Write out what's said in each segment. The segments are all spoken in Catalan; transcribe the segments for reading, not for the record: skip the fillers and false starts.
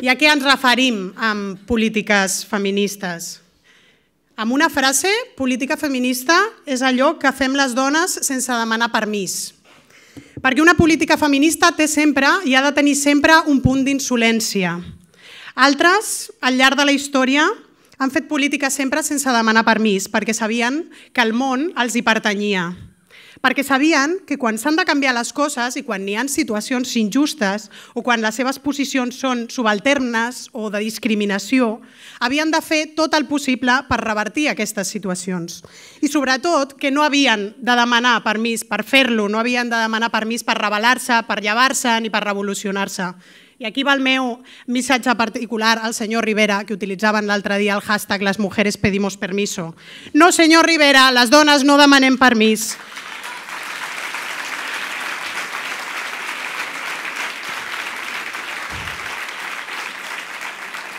I a què ens referim amb polítiques feministes? Amb una frase, política feminista és allò que fem les dones sense demanar permís. Perquè una política feminista té sempre i ha de tenir sempre un punt d'insolència. Altres, al llarg de la història, han fet política sempre sense demanar permís, perquè sabien que el món els hi pertanyia. Perquè sabien que quan s'han de canviar les coses i quan hi ha situacions injustes o quan les seves posicions són subalternes o de discriminació, havien de fer tot el possible per revertir aquestes situacions. I sobretot que no havien de demanar permís per fer-lo, no havien de demanar permís per rebel·lar-se, per llevar-se ni per revolucionar-se. I aquí va el meu missatge particular al senyor Rivera, que utilitzaven l'altre dia el hashtag «Las mujeres pedimos permiso». No, senyor Rivera, les dones no demanem permís.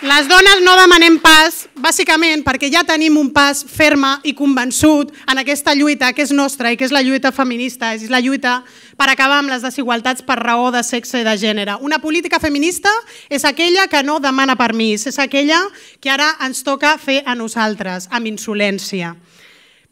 Les dones no demanem pas, bàsicament perquè ja tenim un pas ferm i convençut en aquesta lluita que és nostra i que és la lluita feminista, és la lluita per acabar amb les desigualtats per raó de sexe i de gènere. Una política feminista és aquella que no demana permís, és aquella que ara ens toca fer a nosaltres, amb insolència.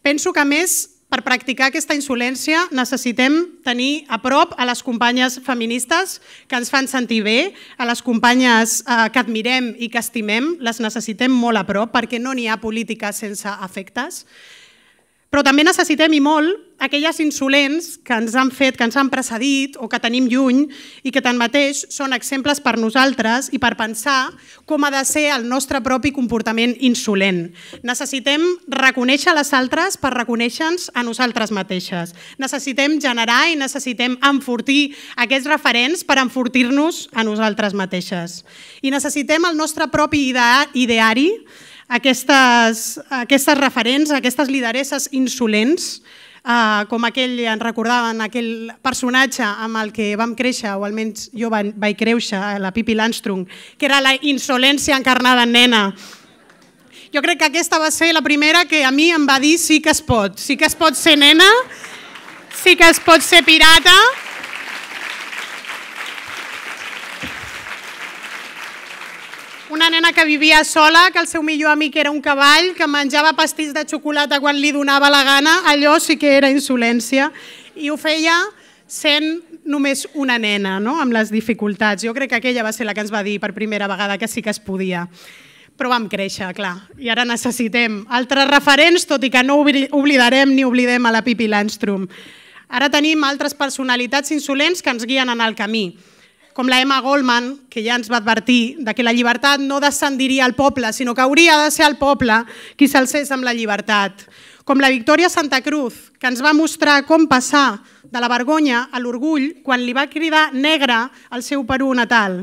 Penso que, a més, per practicar aquesta insolència necessitem tenir a prop a les companyes feministes que ens fan sentir bé, a les companyes que admirem i que estimem, les necessitem molt a prop perquè no n'hi ha política sense afectes. Però també necessitem, i molt, aquelles insolents que ens han fet, que ens han precedit o que tenim lluny i que tanmateix són exemples per nosaltres i per pensar com ha de ser el nostre propi comportament insolent. Necessitem reconèixer les altres per reconèixer-nos a nosaltres mateixes. Necessitem generar i necessitem enfortir aquests referents per enfortir-nos a nosaltres mateixes. I necessitem el nostre propi ideari, aquestes referents, aquestes lideresses insolents, com aquell, ens recordaven, aquell personatge amb el que vam créixer, o almenys jo vaig créixer, la Pippi Landström, que era la insolència encarnada en nena. Jo crec que aquesta va ser la primera que a mi em va dir sí que es pot ser nena, sí que es pot ser pirata. Una nena que vivia sola, que el seu millor amic era un cavall, que menjava pastís de xocolata quan li donava la gana, allò sí que era insolència. I ho feia sent només una nena, amb les dificultats. Jo crec que aquella va ser la que ens va dir per primera vegada que sí que es podia. Però vam créixer, clar, i ara necessitem altres referents, tot i que no oblidarem ni oblidem a la Pippi Landström. Ara tenim altres personalitats insolents que ens guien en el camí, com la Emma Goldman, que ja ens va advertir que la llibertat no descendiria al poble, sinó que hauria de ser el poble qui s'alcés amb la llibertat. Com la Victòria Santa Cruz, que ens va mostrar com passar de la vergonya a l'orgull quan li va cridar negra al seu Perú natal.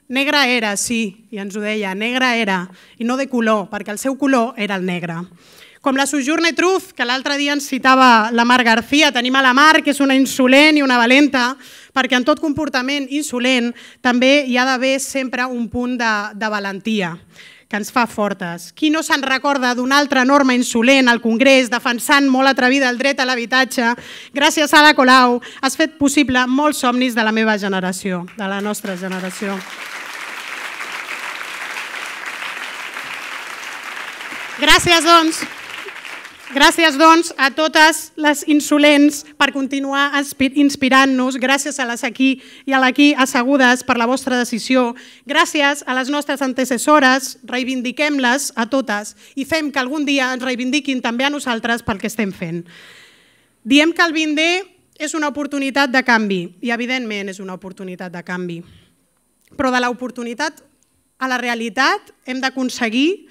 Negra era, sí, i ens ho deia, negra era, i no de color, perquè el seu color era el negre. Com la Sojourner Truth, que l'altre dia ens citava la Mar García, tenim a la Mar, que és una insolent i una valenta, perquè en tot comportament insolent també hi ha d'haver sempre un punt de valentia, que ens fa fortes. Qui no se'n recorda d'una altra norma insolent al Congrés, defensant molt atrevida el dret a l'habitatge? Gràcies a Ada Colau has fet possible molts somnis de la meva generació, de la nostra generació. Gràcies, doncs, a totes les insolents per continuar inspirant-nos. Gràcies a les aquí i a l'aquí assegudes per la vostra decisió. Gràcies a les nostres antecessores. Reivindiquem-les a totes i fem que algun dia ens reivindiquin també a nosaltres pel que estem fent. Diem que el 20D és una oportunitat de canvi i, evidentment, és una oportunitat de canvi. Però de l'oportunitat a la realitat hem d'aconseguir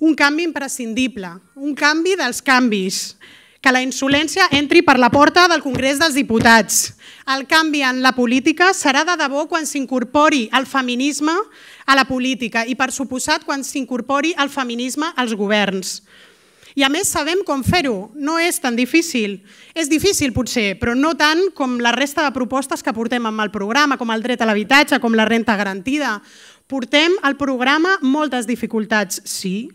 un canvi imprescindible, un canvi dels canvis, que la insolència entri per la porta del Congrés dels Diputats. El canvi en la política serà de debò quan s'incorpori el feminisme a la política i, per suposat, quan s'incorpori el feminisme als governs. I a més sabem com fer-ho, no és tan difícil. És difícil potser, però no tant com la resta de propostes que portem amb el programa, com el dret a l'habitatge, com la renda garantida. Portem al programa moltes dificultats, sí,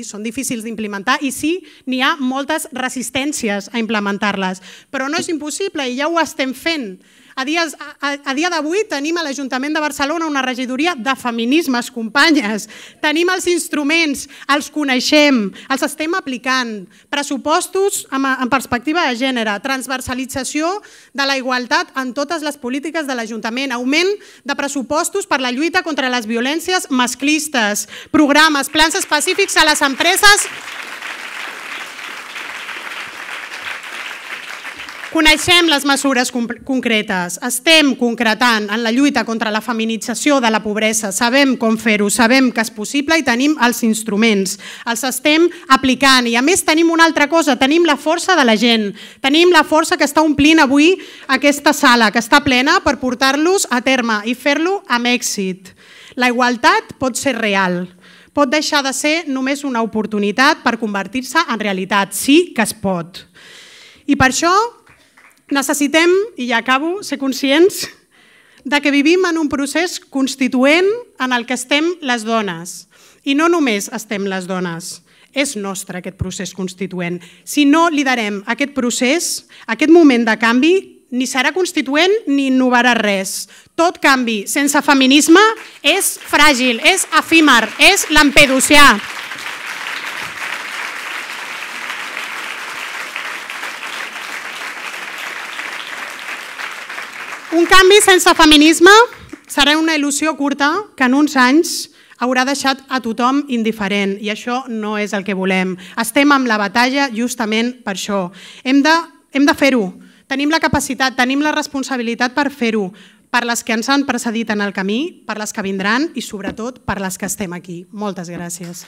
són difícils d'implementar i sí, n'hi ha moltes resistències a implementar-les, però no és impossible i ja ho estem fent. A dia d'avui tenim a l'Ajuntament de Barcelona una regidoria de feminismes, companyes. Tenim els instruments, els coneixem, els estem aplicant. Pressupostos en perspectiva de gènere, transversalització de la igualtat en totes les polítiques de l'Ajuntament, augment de pressupostos per la lluita contra les violències masclistes, programes, plans específics a les empreses. Coneixem les mesures concretes, estem concretant en la lluita contra la feminització de la pobresa, sabem com fer-ho, sabem que és possible i tenim els instruments, els estem aplicant i a més tenim una altra cosa, tenim la força de la gent, tenim la força que està omplint avui aquesta sala, que està plena per portar-los a terme i fer-lo amb èxit. La igualtat pot ser real, pot deixar de ser només una oportunitat per convertir-se en realitat, sí que es pot. I per això necessitem, i ja acabo, ser conscients que vivim en un procés constituent en el que estem les dones. I no només estem les dones, és nostre aquest procés constituent. Si no liderem aquest procés, aquest moment de canvi, ni serà constituent ni innovarà res. Tot canvi sense feminisme és fràgil, és efímer, és lampedusià. Un canvi sense feminisme serà una il·lusió curta que en uns anys haurà deixat a tothom indiferent i això no és el que volem. Estem amb la batalla justament per això. Hem de fer-ho. Tenim la capacitat, tenim la responsabilitat per fer-ho, per les que ens han precedit en el camí, per les que vindran i sobretot per les que estem aquí. Moltes gràcies.